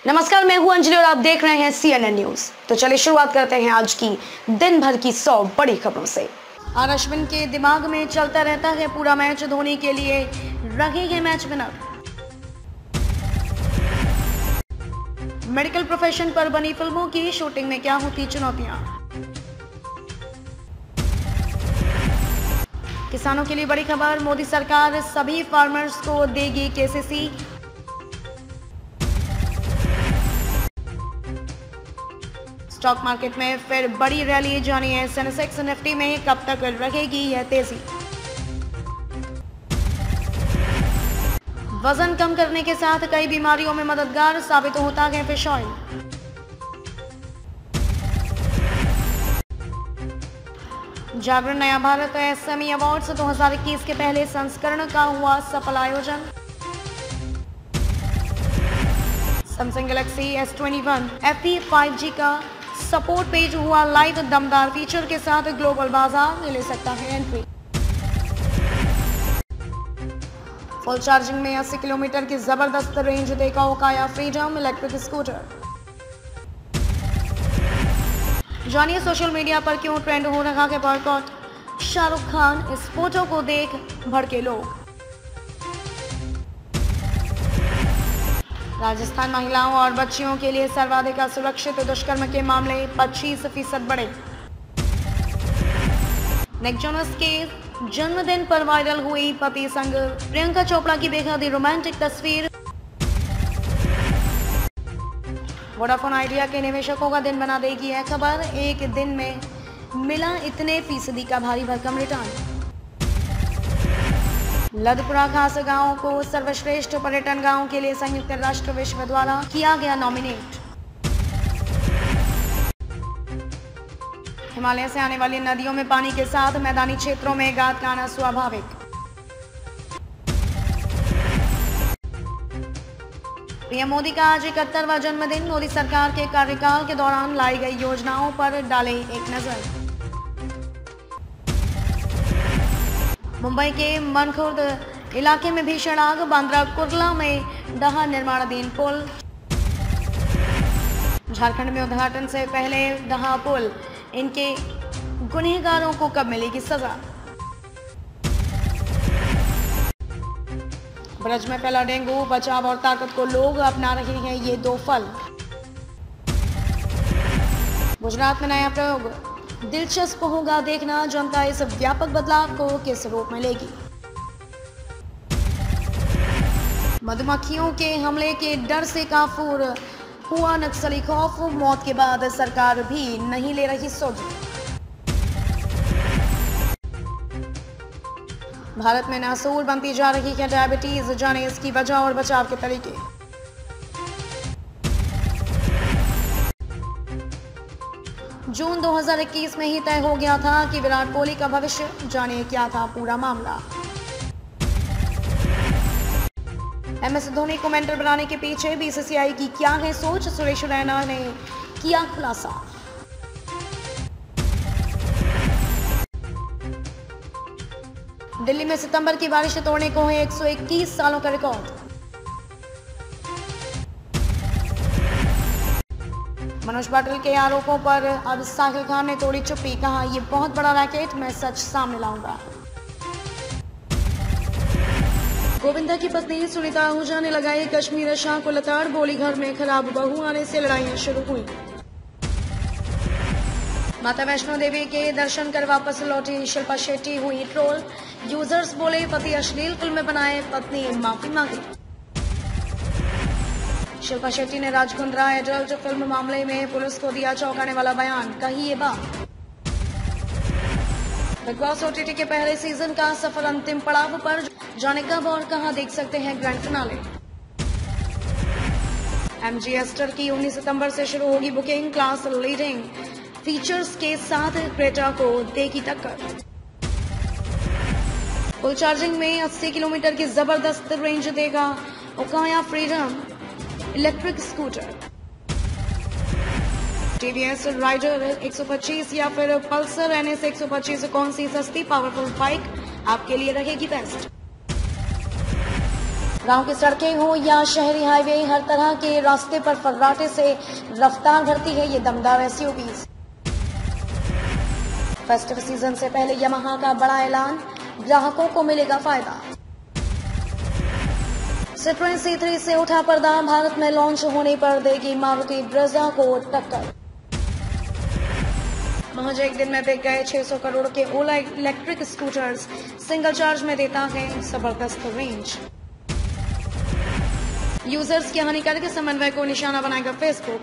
नमस्कार, मैं हूं अंजलि और आप देख रहे हैं CNN न्यूज। तो चलिए शुरुआत करते हैं आज की दिन भर की 100 बड़ी खबरों से। आर अश्विन के दिमाग में चलता रहता है पूरा मैच, धोनी के लिए रहेंगे मैच विनर। मेडिकल प्रोफेशन पर बनी फिल्मों की शूटिंग में क्या होती चुनौतियां। किसानों के लिए बड़ी खबर, मोदी सरकार सभी फार्मर्स को देगी KCC। स्टॉक मार्केट में फिर बड़ी रैली, जानिए सेंसेक्स निफ्टी में कब तक रहेगी यह तेजी। वजन कम करने के साथ कई बीमारियों में मददगार साबित होता है फिश ऑयल। जागरण नया भारत SME अवार्ड्स 2021 के पहले संस्करण का हुआ सफल आयोजन। Samsung Galaxy S21 FE 5G का सपोर्ट पेज हुआ लाइव, दमदार फीचर के साथ ग्लोबल बाजार में ले सकता है एंट्री। फुल चार्जिंग में 80 किलोमीटर की जबरदस्त रेंज देगा ओकाया फ्रीडम इलेक्ट्रिक स्कूटर। जानिए सोशल मीडिया पर क्यों ट्रेंड हो रहा है बॉयकॉट। शाहरुख खान, इस फोटो को देख भड़के लोग। राजस्थान महिलाओं और बच्चियों के लिए सर्वाधिक असुरक्षित दुष्कर्म के मामले 25% बढ़े। निक जोनस के जन्मदिन पर वायरल हुई पति संग प्रियंका चोपड़ा की बेहद ही रोमांटिक तस्वीर। वोडाफोन आइडिया के निवेशकों का दिन बना देगी यह खबर, एक दिन में मिला इतने फीसदी का भारी भरकम रिटर्न। लदपुरा खास गांव को सर्वश्रेष्ठ पर्यटन गांव के लिए संयुक्त राष्ट्र विश्व द्वारा किया गया नॉमिनेट। हिमालय से आने वाली नदियों में पानी के साथ मैदानी क्षेत्रों में गाद का आना स्वाभाविक। पीएम मोदी का आज 71वां जन्मदिन, मोदी सरकार के कार्यकाल के दौरान लाई गई योजनाओं पर डालें एक नजर। मुंबई के मनखुर्द इलाके में भीषण आग, बांद्रा कुर्ला में डहा निर्माणाधीन पुल। झारखंड में उद्घाटन से पहले डहा पुल, इनके गुनहगारों को कब मिलेगी सजा। ब्रज में फैला डेंगू, बचाव और ताकत को लोग अपना रहे हैं ये दो फल। गुजरात में नया प्रयोग, दिलचस्प होगा देखना जनता इस व्यापक बदलाव को किस रूप में लेगी। मधुमक्खियों के हमले के डर से काफूर हुआ नक्सली खौफ, मौत के बाद सरकार भी नहीं ले रही सुध। भारत में नासूर बनती जा रही है डायबिटीज, जाने इसकी वजह और बचाव के तरीके। जून 2021 में ही तय हो गया था कि विराट कोहली का भविष्य, जानिए क्या था पूरा मामला। MS धोनी को मेंटर बनाने के पीछे BCCI की क्या है सोच, सुरेश रैना ने किया खुलासा। दिल्ली में सितंबर की बारिश तोड़ने को है 121 सालों का रिकॉर्ड। मनोज पाटिल के आरोपों पर अब साहिल खान ने तोड़ी चुप्पी, कहा ये बहुत बड़ा रैकेट, मैं सच सामने लाऊंगा। गोविंदा की पत्नी सुनीता आहूजा ने लगाई कश्मीर शाह को लताड़, बोली घर में खराब बहू आने से लड़ाइयां शुरू हुई। माता वैष्णो देवी के दर्शन कर वापस लौटी शिल्पा शेट्टी हुई ट्रोल, यूजर्स बोले पति अश्लील फिल्म बनाए, पत्नी माफी मांगी। शिल्पा शेट्टी ने राजकुंद्रा एडल्ट फिल्म मामले में पुलिस को दिया चौंकाने वाला बयान, कही ये बात। बिग बॉस OTT के पहले सीजन का सफर अंतिम पड़ाव पर, जाने कब और कहां देख सकते हैं ग्रैंड फिनाले। MG एस्टर की 19 सितंबर से शुरू होगी बुकिंग, क्लास लीडिंग फीचर्स के साथ क्रेटा को देगी टक्कर। फुल चार्जिंग में 80 किलोमीटर की जबरदस्त रेंज देगा Okaya freedom electric scooter. TVS Raider 125 या फिर पल्सर NS 125, कौन सी सस्ती पावरफुल बाइक आपके लिए रहेगी बेस्ट। गांव की सड़कें हो या शहरी हाईवे, हर तरह के रास्ते पर फर्राटे से रफ्तार भरती है ये दमदार एसयूवीज। फेस्टिव सीजन से पहले यामाहा का बड़ा ऐलान, ग्राहकों को मिलेगा फायदा। सिट्रोएन C3 से उठा पर्दा, भारत में लॉन्च होने पर देगी मारुति ब्रेजा को टक्कर। महज एक दिन में बिक गए 600 करोड़ के ओला इलेक्ट्रिक स्कूटर्स, सिंगल चार्ज में देता है जबरदस्त रेंज। यूजर्स के हानिकारक समन्वय को निशाना बनाएगा फेसबुक,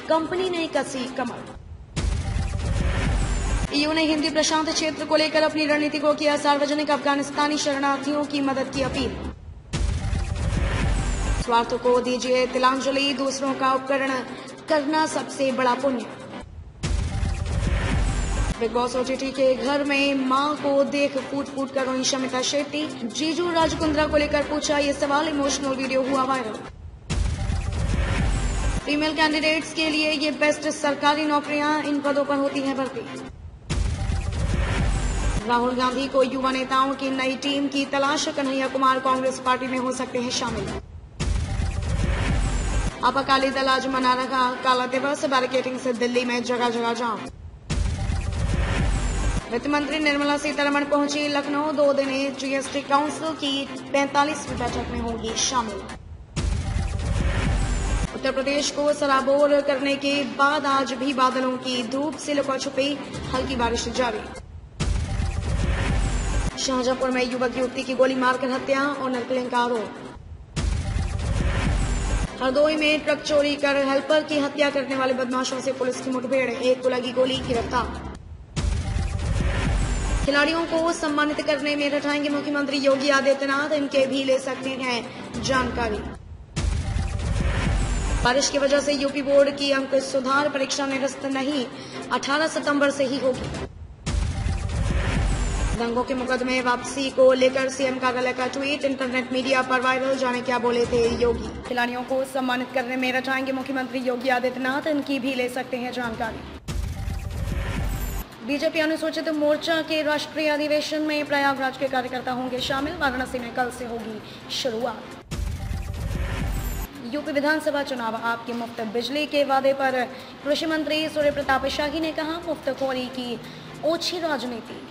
कंपनी ने कसी कमर। EU ने हिंदी प्रशांत क्षेत्र को लेकर अपनी रणनीति को किया सार्वजनिक, अफगानिस्तानी शरणार्थियों की मदद की अपील। स्वार्थ को दीजिए तिलांजलि, दूसरों का उपकरण करना सबसे बड़ा पुण्य। बिग बॉस OTT के घर में मां को देख फूट फूट कर रोई शमिता शेट्टी, जीजू राजकुंद्रा को लेकर पूछा ये सवाल, इमोशनल वीडियो हुआ वायरल। फीमेल कैंडिडेट्स के लिए ये बेस्ट सरकारी नौकरियां, इन पदों पर होती है भर्ती। राहुल गांधी को युवा नेताओं की नई टीम की तलाश, कन्हैया कुमार कांग्रेस पार्टी में हो सकते हैं शामिल। आप अकाली दल आज मना रहा काला दिवस, बैरिकेडिंग से दिल्ली में जगह जगह जाम। वित्त मंत्री निर्मला सीतारमण पहुंची लखनऊ, 2 दिनी GST काउंसिल की 45वीं बैठक में होगी शामिल। उत्तर प्रदेश को सराबोर करने के बाद आज भी बादलों की धूप से लुका छुपी हल्की बारिश जारी। शाहजहांपुर में युवक युवती की गोली मारकर हत्या, ऑनर किलिंग का आरोप। हरदोई में ट्रक चोरी कर हेल्पर की हत्या करने वाले बदमाशों से पुलिस की मुठभेड़, एक को लगी गोली, गिरफ्तार। खिलाड़ियों को सम्मानित करने में रटाएंगे मुख्यमंत्री योगी आदित्यनाथ, इनके भी ले सकते हैं जानकारी। बारिश की वजह से यूपी बोर्ड की अंक सुधार परीक्षा निरस्त नहीं, 18 सितंबर से ही होगी। दंगों के मुकदमे वापसी को लेकर सीएम कार्यालय का ट्वीट, इंटरनेट मीडिया पर वायरल, जाने क्या बोले थे योगी। खिलाड़ियों को सम्मानित करने में रटाएंगे मुख्यमंत्री योगी आदित्यनाथ, इनकी भी ले सकते हैं जानकारी। बीजेपी अनुसूचित मोर्चा के राष्ट्रीय अधिवेशन में प्रयागराज के कार्यकर्ता होंगे शामिल, वाराणसी में कल से होगी शुरुआत। यूपी विधानसभा चुनाव, आपके मुफ्त बिजली के वादे पर कृषि मंत्री सूर्य प्रताप शाही ने कहा, मुफ्तखोरी की ओछी राजनीति।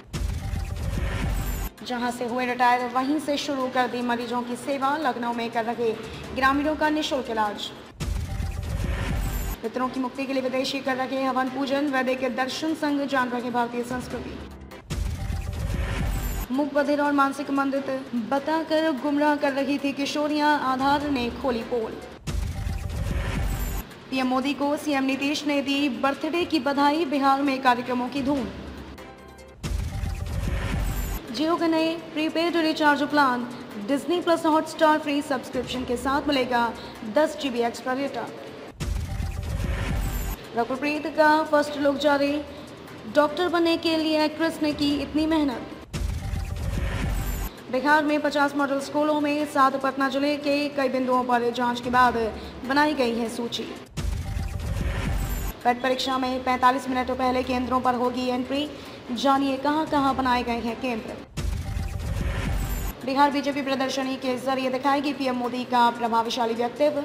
जहां से हुए रिटायर वहीं से शुरू कर दी मरीजों की सेवा, लखनऊ में कर रहे ग्रामीणों का निःशुल्क इलाज। पितरों की मुक्ति के लिए विदेशी कर रहे हवन पूजन, वैदिक दर्शन संघ जान रहे भारतीय संस्कृति। मूक बधिर और मानसिक मंदित बताकर गुमराह कर रही थी किशोरियां, आधार ने खोली पोल। पीएम मोदी को सीएम नीतीश ने दी बर्थडे की बधाई, बिहार में कार्यक्रमों की धूम। जियो के नए prepaid recharge plan, Disney plus Hotstar free subscription के साथ मिलेगा 10 GB एक्स्ट्रा डेटा। रघुप्रीत का फर्स्ट लुक जारी, डॉक्टर बनने के लिए एक्ट्रेस ने की इतनी मेहनत। बिहार में 50 मॉडल स्कूलों में 7 पटना जिले के कई बिंदुओं पर जांच के बाद बनाई गई है सूची। पेट परीक्षा में 45 मिनट पहले केंद्रों पर होगी एंट्री, जानिए कहां-कहां बनाए गए हैं केंद्र। बिहार बीजेपी प्रदर्शनी के जरिए दिखाएगी पीएम मोदी का प्रभावशाली वक्तव्य।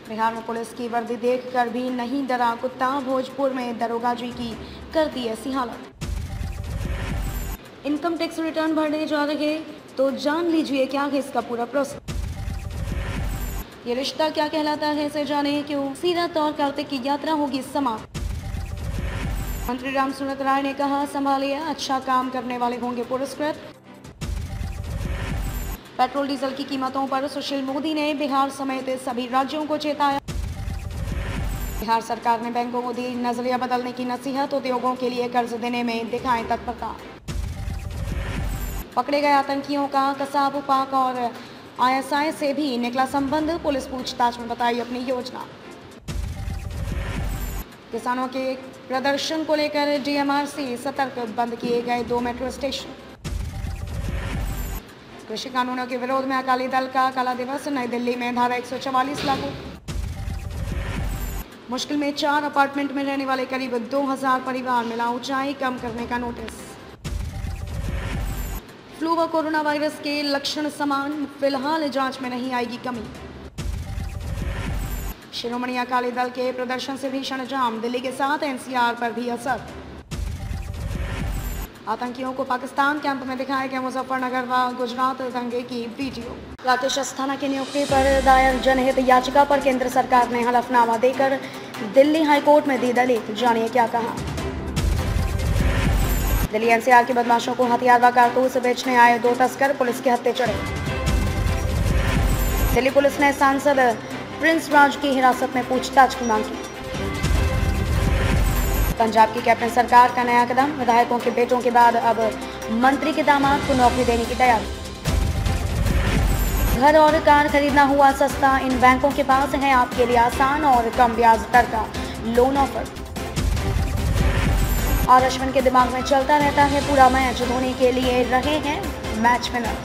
बिहार में पुलिस की वर्दी देखकर भी नहीं डरा कुत्ता, भोजपुर में दरोगा जी की कर दी ऐसी हालत। इनकम टैक्स रिटर्न भरने जा रहे तो जान लीजिए क्या है इसका पूरा प्रोसेस। ये रिश्ता क्या कहलाता है इसे जाने, क्यों सीरत और कार्तिक की यात्रा होगी समाप्त। मंत्री रामसूरत राय ने कहा, संभालिए, अच्छा काम करने वाले होंगे पुरस्कृत। पेट्रोल डीजल की कीमतों पर सुशील मोदी ने बिहार समेत सभी राज्यों को चेताया। बिहार सरकार ने बैंकों को दी नजरिया बदलने की नसीहत, उद्योगों के लिए कर्ज देने में दिखाएं तत्परता। पकड़े गए आतंकियों का कसाब पाक और ISI से भी निकला संबंध, पुलिस पूछताछ में बताई अपनी योजना। किसानों के प्रदर्शन को लेकर DMRC सतर्क, बंद किए गए 2 मेट्रो स्टेशन। कृषि कानूनों के विरोध में अकाली दल का काला दिवस, नई दिल्ली में धारा 144 लागू। मुश्किल में 4 अपार्टमेंट में रहने वाले करीब 2000 परिवार, मिला ऊंचाई कम करने का नोटिस। फ्लू व कोरोना वायरस के लक्षण समान, फिलहाल जांच में नहीं आएगी कमी। शिरोमणि अकाली दल के प्रदर्शन से भीषण जाम, दिल्ली के साथ एनसीआर पर भी असर। आतंकियों को पाकिस्तान कैंप में दिखाया गया मुजफ्फरनगर व गुजरात दंगे की वीडियो। राकेश अस्थाना की नियुक्ति पर दायर जनहित याचिका पर केंद्र सरकार ने हलफनामा देकर दिल्ली हाईकोर्ट में दी दलील, जानिए क्या कहा। दिल्ली एनसीआर के बदमाशों को हथियार व कारतूस बेचने आए 2 तस्कर पुलिस के हत्थे चढ़े। दिल्ली पुलिस ने सांसद प्रिंस राज की हिरासत में पूछताछ की मांग की। पंजाब की कैप्टन सरकार का नया कदम, विधायकों के बेटों के बाद अब मंत्री के दामाद को नौकरी देने की तैयारी। घर और कार खरीदना हुआ सस्ता, इन बैंकों के पास है आपके लिए आसान और कम ब्याज दर का लोन ऑफर। और अश्विन के दिमाग में चलता रहता है पूरा मैच, धोनी के लिए रहे हैं मैच विनर।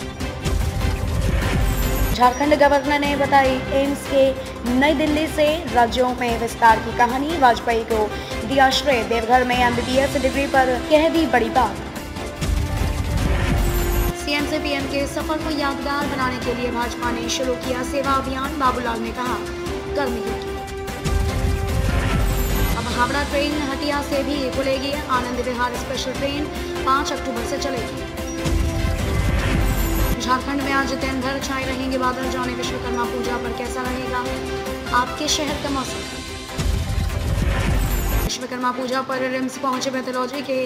झारखंड गवर्नर ने बताई एम्स के नई दिल्ली से राज्यों में विस्तार की कहानी, वाजपेयी को दिया श्रेय, देवघर में एमबीबीएस डिग्री पर कह दी बड़ी बात। सीएम से पीएम के सफर को यादगार बनाने के लिए भाजपा ने शुरू किया सेवा अभियान, बाबूलाल ने कहा कर्मियों की। अब हावड़ा ट्रेन हटिया से भी खुलेगी, आनंद विहार स्पेशल ट्रेन 5 अक्टूबर से चलेगी। झारखंड में आज दिन भर छाए रहेंगे बादल, जाने विश्वकर्मा पूजा पर कैसा रहेगा आपके शहर का मौसम। विश्वकर्मा पूजा पर रिम्स पहुंचे पैथोलॉजी के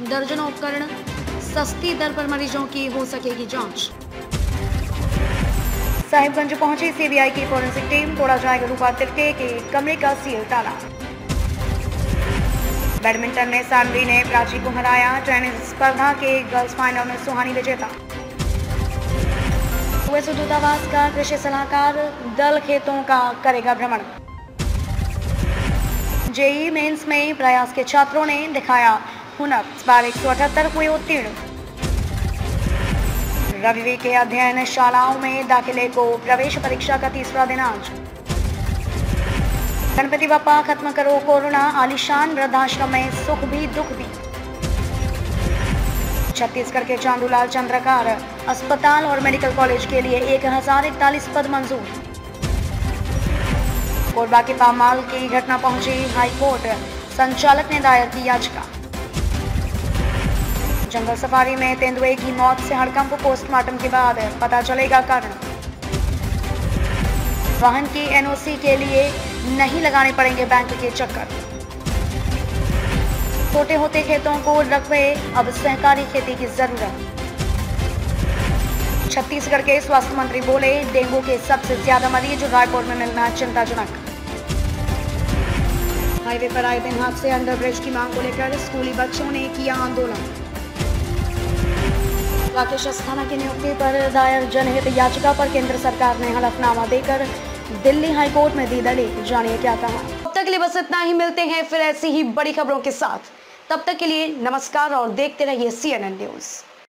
दर्जनों उपकरण, सस्ती दर पर मरीजों की हो सकेगी जांच। साहिबगंज पहुंची सीबीआई की फोरेंसिक टीम, तोड़ा जाएगा रूपा तिर्के के कमरे का सील ताला। बैडमिंटन में सानवी ने प्राची को हराया, टेनिस स्पर्धा के गर्ल्स फाइनल में सुहानी विजेता। यूएस दूतावास का कृषि सलाहकार दल खेतों का करेगा भ्रमण। जेईई मेंस में प्रयास के छात्रों ने दिखाया हुनर, इस बार 178 हुए उत्तीर्ण। रविवार के अध्ययन शालाओं में दाखिले को प्रवेश परीक्षा का 3रा दिन आज। गणपति बप्पा खत्म करो कोरोना, आलीशान वृद्धाश्रम में सुख भी दुख भी। छत्तीसगढ़ के चांदूलाल चंद्रकार अस्पताल और मेडिकल कॉलेज के लिए 1041 पद मंजूर। कोरबा के पामाल की घटना पहुंची हाईकोर्ट, संचालक ने दायर की याचिका। जंगल सफारी में तेंदुए की मौत से हड़कंप, पोस्टमार्टम के बाद पता चलेगा कारण। वाहन की एनओसी के लिए नहीं लगाने पड़ेंगे बैंक के चक्कर। छोटे होते खेतों को रकबे, अब सहकारी खेती की जरूरत। छत्तीसगढ़ के स्वास्थ्य मंत्री बोले डेंगू के सबसे ज्यादा मरीज रायपुर में मिलना चिंताजनक। हाईवे पर आए दिन हादसे, अंडरब्रिज की मांग को लेकर स्कूली बच्चों ने किया आंदोलन। राकेश अस्थाना की नियुक्ति पर दायर जनहित याचिका पर केंद्र सरकार ने हलफनामा देकर दिल्ली हाईकोर्ट में दी दलील, जानिए क्या कहा। अब तक के लिए बस इतना ही, मिलते हैं फिर ऐसी ही बड़ी खबरों के साथ। तब तक के लिए नमस्कार और देखते रहिए CNN न्यूज़।